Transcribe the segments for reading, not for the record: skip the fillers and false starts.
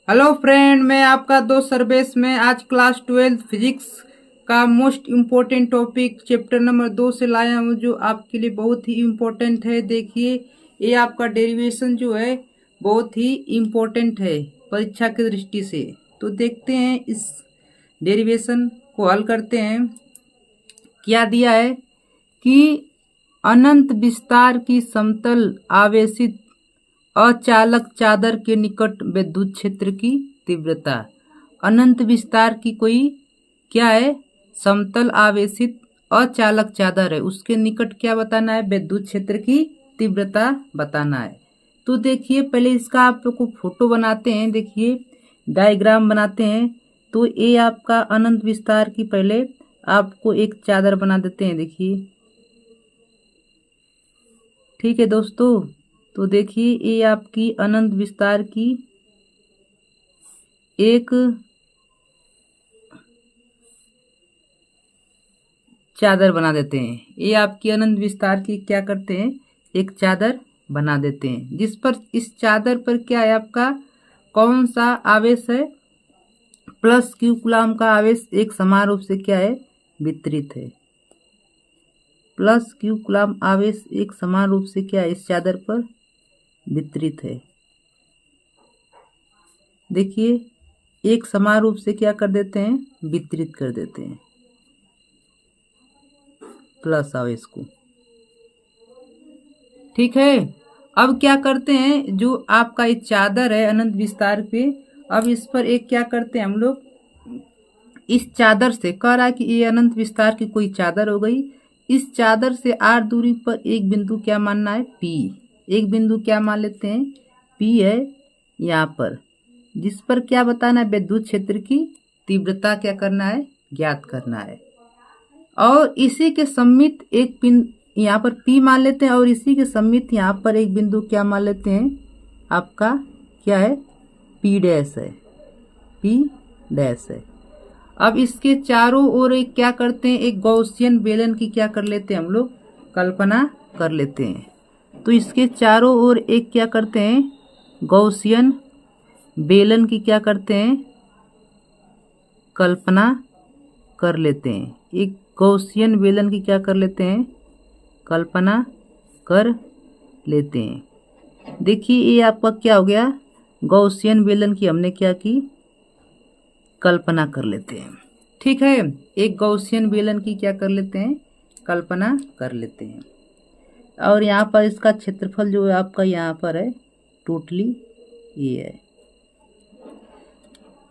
Hello friend, मैं आपका दोस्त सर्वेश में आज क्लास 12 फिजिक्स का most important topic chapter number 2 से लाया हूँ, जो आपके लिए बहुत ही इम्पोर्टेंट है। देखिए, ये आपका डेरिवेशन जो है बहुत ही इम्पोर्टेंट है परीक्षा की दृष्टि से। तो देखते हैं, इस डेरिवेशन को हल करते हैं। क्या दिया है कि अनंत विस्तार की समतल आवेशित अचालक चादर के निकट विद्युत क्षेत्र की तीव्रता। अनंत विस्तार की कोई क्या है, समतल आवेशित अचालक चादर है, उसके निकट क्या बताना है, विद्युत क्षेत्र की तीव्रता बताना है। तो देखिए, पहले इसका आप लोग को फोटो बनाते हैं। देखिए, डायग्राम बनाते हैं। तो ये आपका अनंत विस्तार की पहले आपको एक चादर बना देते हैं। देखिए, ठीक है दोस्तों। तो देखिए, ये आपकी अनंत विस्तार की एक चादर बना देते हैं। ये आपकी अनंत विस्तार की क्या करते हैं, एक चादर बना देते हैं, जिस पर इस चादर पर क्या है, आपका कौन सा आवेश है, प्लस क्यू कूलाम का आवेश एक समान रूप से क्या है, वितरित है। प्लस क्यू कूलाम आवेश एक समान रूप से क्या है, इस चादर पर वितरित है। देखिए, एक समान रूप से क्या कर देते हैं, वितरित कर देते हैं प्लस आवेश को। ठीक है। अब क्या करते हैं, जो आपका एक चादर है अनंत विस्तार पे, अब इस पर एक क्या करते हैं हम लोग, इस चादर से कह रहा है कि ये अनंत विस्तार की कोई चादर हो गई। इस चादर से आर दूरी पर एक बिंदु क्या मानना है, पी। एक बिंदु क्या मान लेते हैं, पी है यहाँ पर, जिस पर क्या बताना है, विद्युत क्षेत्र की तीव्रता क्या करना है, ज्ञात करना है। और इसी के सम्मित एक बिंदु यहाँ पर P मान लेते हैं, और इसी के सम्मित यहाँ पर एक बिंदु क्या मान लेते हैं, आपका क्या है, P डैश है, P डैश है। अब इसके चारों ओर एक क्या करते हैं, एक गॉसियन बेलन की क्या कर लेते हैं हम लोग, कल्पना कर लेते हैं। तो इसके चारों ओर एक क्या करते हैं, गॉसियन बेलन की क्या करते हैं, कल्पना कर लेते हैं। एक गॉसियन बेलन की क्या कर लेते हैं, कल्पना कर लेते हैं। देखिए, ये आपका क्या हो गया, गॉसियन बेलन की हमने क्या की, कल्पना कर लेते हैं। ठीक है, एक गॉसियन बेलन की क्या कर लेते हैं, कल्पना कर लेते हैं। और यहाँ पर इसका क्षेत्रफल जो है आपका यहाँ पर है, टोटली ये है।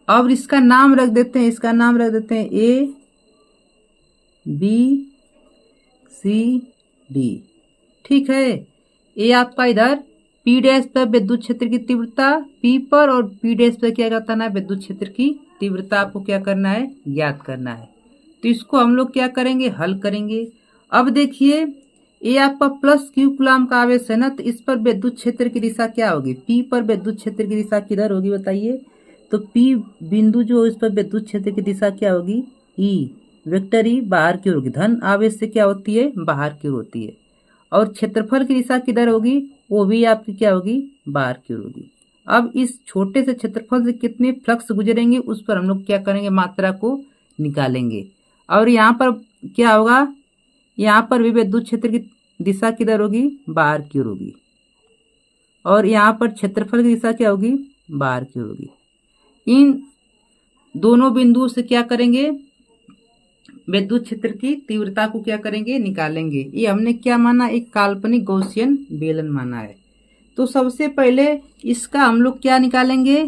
अब इसका नाम रख देते हैं, इसका नाम रख देते हैं ए बी सी डी। ठीक है। ये आपका इधर पी डैश पर विद्युत क्षेत्र की तीव्रता पी पर, और पी डैश पर क्या करना है, विद्युत क्षेत्र की तीव्रता आपको क्या करना है, ज्ञात करना है। तो इसको हम लोग क्या करेंगे, हल करेंगे। अब देखिए, ये आपका प्लस क्यू कूलाम का आवेश है ना, तो इस पर विद्युत क्षेत्र की दिशा क्या होगी, पी पर विद्युत क्षेत्र की दिशा किधर होगी बताइए। तो पी बिंदु जो इस पर विद्युत क्षेत्र की दिशा क्या होगी, ई वेक्टर ई बाहर की ओर होगी, धन आवेश से क्या होती है, बाहर की ओर होती है। और क्षेत्रफल की दिशा किधर होगी, वो भी आपकी क्या होगी, बाहर की ओर होगी। अब इस छोटे से क्षेत्रफल से कितने फ्लक्स गुजरेंगे, उस पर हम लोग क्या करेंगे, मात्रा को निकालेंगे। और यहाँ पर क्या होगा, यहाँ पर भी विद्युत क्षेत्र की दिशा किधर होगी, बाहर की ओर होगी। और यहाँ पर क्षेत्रफल की दिशा क्या होगी, बाहर की ओर होगी। इन दोनों बिंदुओं से क्या करेंगे, विद्युत क्षेत्र की तीव्रता को क्या करेंगे, निकालेंगे। ये हमने क्या माना, एक काल्पनिक गॉसियन बेलन माना है। तो सबसे पहले इसका हम लोग क्या निकालेंगे,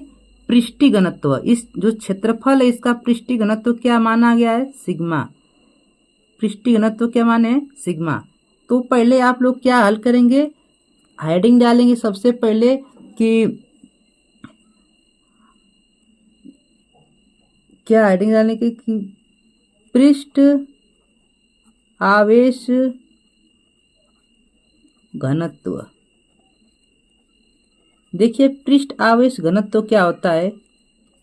पृष्ठीय घनत्व। इस जो क्षेत्रफल है इसका पृष्ठीय घनत्व क्या माना गया है, सिग्मा। पृष्ठीय घनत्व क्या माने हैं, सिग्मा। तो पहले आप लोग क्या हल करेंगे, हेडिंग डालेंगे सबसे पहले कि क्या हेडिंग डालने की कि पृष्ठ आवेश घनत्व। देखिए, पृष्ठ आवेश घनत्व क्या होता है,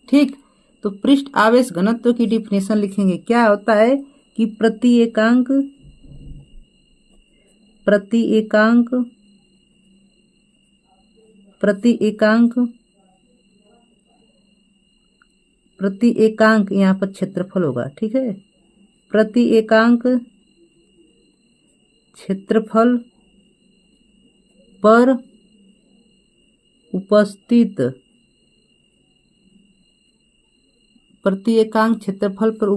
ठीक। तो पृष्ठ आवेश घनत्व की डिफिनेशन लिखेंगे, क्या होता है कि प्रति एकांक प्रति एकांक यहाँ पर क्षेत्रफल होगा, ठीक है। प्रति एकांक क्षेत्रफल पर उपस्थित, प्रति एकांक क्षेत्रफल पर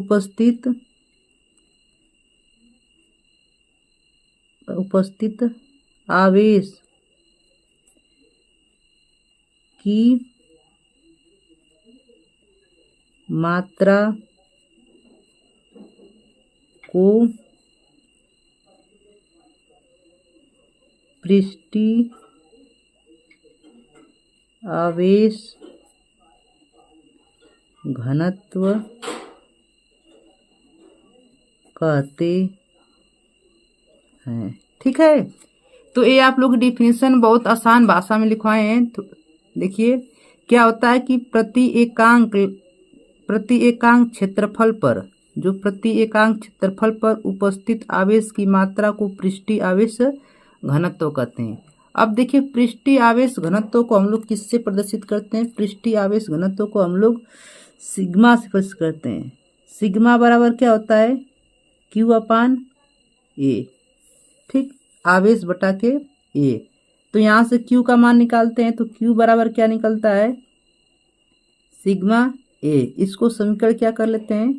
उपस्थित आवेश की मात्रा को पृष्ठीय आवेश घनत्व कहते हैं, ठीक है। तो ये आप लोग डिफिनेशन बहुत आसान भाषा में लिखवाए हैं। तो देखिए क्या होता है कि प्रति एकांक क्षेत्रफल पर, जो प्रति एकांक क्षेत्रफल पर उपस्थित आवेश की मात्रा को पृष्ठीय आवेश घनत्व कहते हैं। अब देखिए पृष्ठीय आवेश घनत्व को हम लोग किससे प्रदर्शित करते हैं? पृष्ठीय आवेश घनत्व को हम लोग सिग्मा से प्रदर्शित करते हैं। सिग्मा बराबर क्या होता है? Q अपान ए, ठीक, आवेश बटा के ए। तो यहाँ से Q का मान निकालते हैं तो Q बराबर क्या निकलता है? सिग्मा ए। इसको समीकरण क्या कर लेते हैं?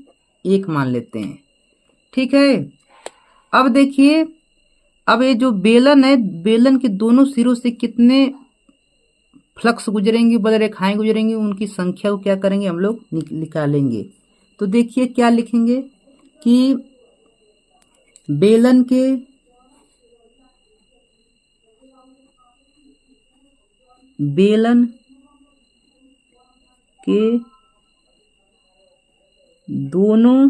1 मान लेते हैं, ठीक है। अब देखिए, अब ये जो बेलन है, बेलन के दोनों सिरों से कितने फ्लक्स गुजरेंगी, बल रेखाएं गुजरेंगी, उनकी संख्या को क्या करेंगे हम लोग? निकालेंगे। तो देखिए क्या लिखेंगे कि बेलन के दोनों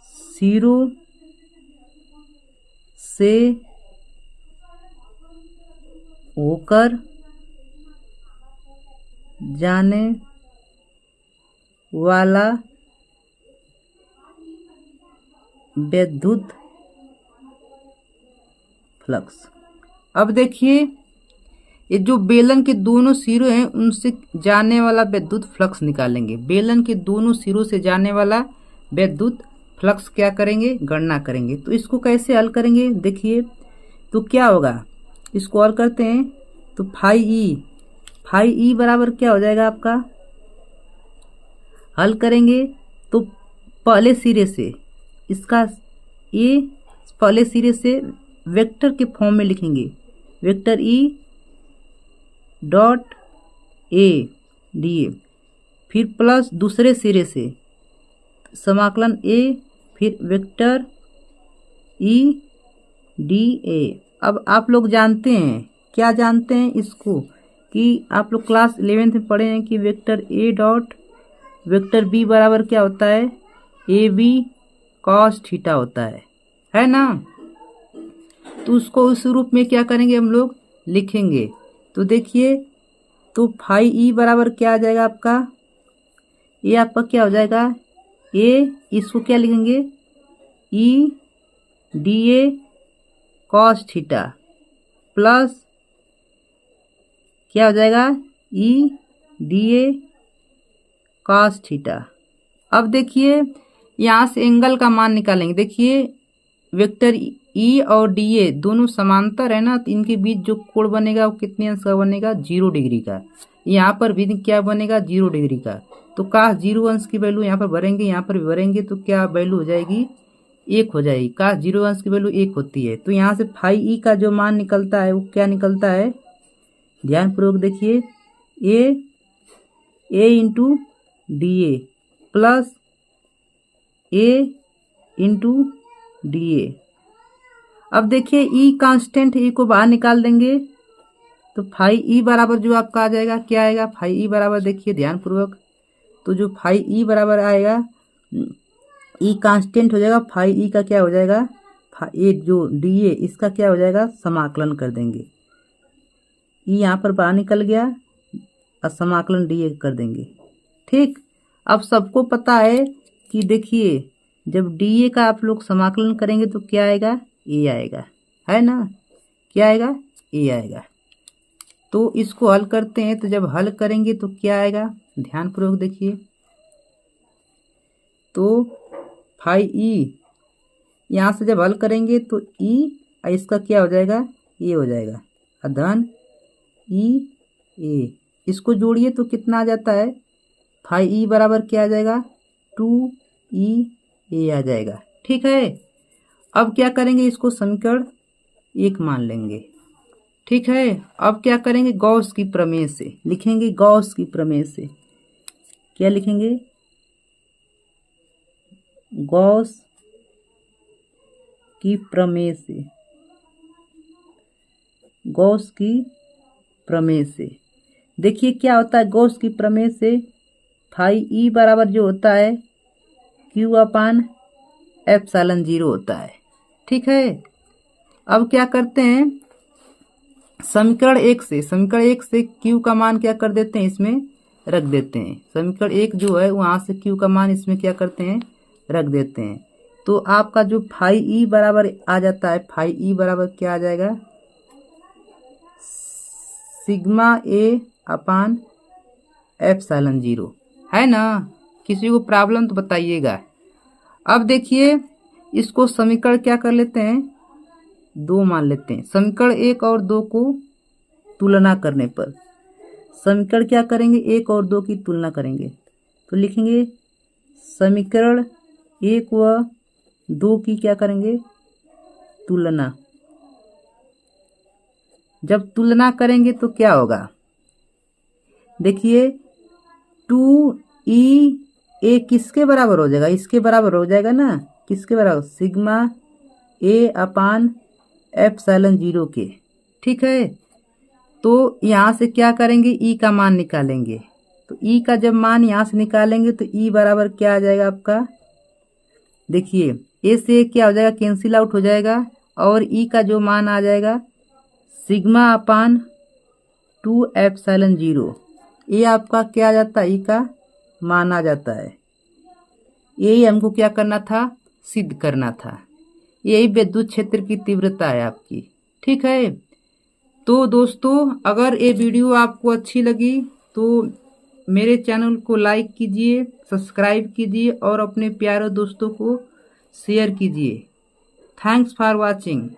सिरों से होकर जाने वाला विद्युत फ्लक्स। अब देखिए ये जो बेलन के दोनों सिरों हैं उनसे जाने वाला विद्युत फ्लक्स निकालेंगे। बेलन के दोनों सिरों से जाने वाला विद्युत फ्लक्स क्या करेंगे? गणना करेंगे। तो इसको कैसे हल करेंगे? देखिए तो क्या होगा, इसको हल करते हैं तो फाई ई बराबर क्या हो जाएगा आपका? हल करेंगे तो पहले सिरे से इसका ए, पहले सिरे से वेक्टर के फॉर्म में लिखेंगे, vector E dot A D A, फिर प्लस दूसरे सिरे से समाकलन ए, फिर वेक्टर ई डी ए। अब आप लोग जानते हैं, क्या जानते हैं इसको, कि आप लोग क्लास 11th में पढ़े हैं कि vector A dot vector B बराबर क्या होता है? ए बी कॉस थीटा होता है ना। तो उसको उस रूप में क्या करेंगे हम लोग? लिखेंगे। तो देखिए तो फाई ई बराबर क्या आ जाएगा आपका? ये आपका क्या हो जाएगा? ए, इसको क्या लिखेंगे? E D A cos theta plus क्या हो जाएगा? E D A cos theta. अब देखिए यहाँ से एंगल का मान निकालेंगे। देखिए वेक्टर ई और डी ए दोनों समांतर है ना, तो इनके बीच जो कोण बनेगा वो कितने अंश का बनेगा? 0 डिग्री का। यहाँ पर भी क्या बनेगा? 0 डिग्री का। तो काश 0 अंश की वैल्यू यहाँ पर भरेंगे, यहाँ पर भी भरेंगे, तो क्या वैल्यू हो जाएगी? 1 हो जाएगी। काश 0 अंश की वैल्यू 1 होती है। तो यहाँ से फाई ई का जो मान निकलता है वो क्या निकलता है? ध्यानपूर्वक देखिए, A into D A plus A into D A. अब देखिए ई कांस्टेंट, ई को बाहर निकाल देंगे तो फाई ई बराबर जो आपका आ जाएगा, क्या आएगा? फाई ई बराबर देखिए ध्यानपूर्वक, तो जो फाई ई बराबर आएगा, ई कांस्टेंट हो जाएगा, फाई ई का क्या हो जाएगा? ए जो डी ए इसका क्या हो जाएगा? समाकलन कर देंगे। ई यहाँ पर बाहर निकल गया और समाकलन डी ए कर देंगे, ठीक। अब सबको पता है कि देखिए जब डी ए का आप लोग समाकलन करेंगे तो क्या आएगा? ए आएगा, है ना। क्या आएगा? ए आएगा। तो इसको हल करते हैं, तो जब हल करेंगे तो क्या आएगा, ध्यानपूर्वक देखिए। तो 5e, यहाँ से जब हल करेंगे तो e, इसका क्या हो जाएगा, ए हो जाएगा, अधन e a, इसको जोड़िए तो कितना आ जाता है, 5e बराबर क्या आ जाएगा, 2e a आ जाएगा। ठीक है, अब क्या करेंगे, इसको समीकरण 1 मान लेंगे। ठीक है, अब क्या करेंगे, गॉस की प्रमेय से लिखेंगे, गॉस की प्रमेय से क्या लिखेंगे, गॉस की प्रमेय से, गॉस की प्रमेय से देखिए क्या होता है, गॉस की प्रमेय से 5e बराबर जो होता है Q/ε0 होता है। ठीक है, अब क्या करते हैं, समीकरण 1 से Q का मान क्या कर देते हैं, इसमें रख देते हैं। समीकरण 1 जो है वहां से Q का मान इसमें क्या करते हैं, रख देते हैं। तो आपका जो 5e बराबर आ जाता है, 5e बराबर क्या आ जाएगा, σA/ε0 है ना। किसी को प्रॉब्लम तो बताइएगा। अब देखिए इसको समीकरण क्या कर लेते हैं, 2 मान लेते हैं। समीकरण 1 और 2 को तुलना करने पर समीकरण क्या करेंगे, 1 और 2 की तुलना करेंगे तो लिखेंगे समीकरण 1 व 2 की क्या करेंगे, तुलना। जब तुलना करेंगे तो क्या होगा, देखिए 2e a किसके बराबर हो जाएगा, इसके बराबर हो जाएगा ना, किसके बराबर, σA/ε0 के। ठीक है, तो यहाँ से क्या करेंगे, e का मान निकालेंगे। तो e का जब मान यहाँ से निकालेंगे तो e बराबर क्या आ जाएगा आपका, देखिए a से क्या हो जाएगा, कैंसिल आउट हो जाएगा, और e का जो मान आ जाएगा σ/2ε0। ये आपका क्या आ जाता है, e का मान आ जाता है। यही हमको क्या करना था, सिद्ध करना था। यही विद्युत क्षेत्र की तीव्रता है आपकी। ठीक है, तो दोस्तों अगर ये वीडियो आपको अच्छी लगी तो मेरे चैनल को लाइक कीजिए, सब्सक्राइब कीजिए और अपने प्यारे दोस्तों को शेयर कीजिए। Thanks for watching.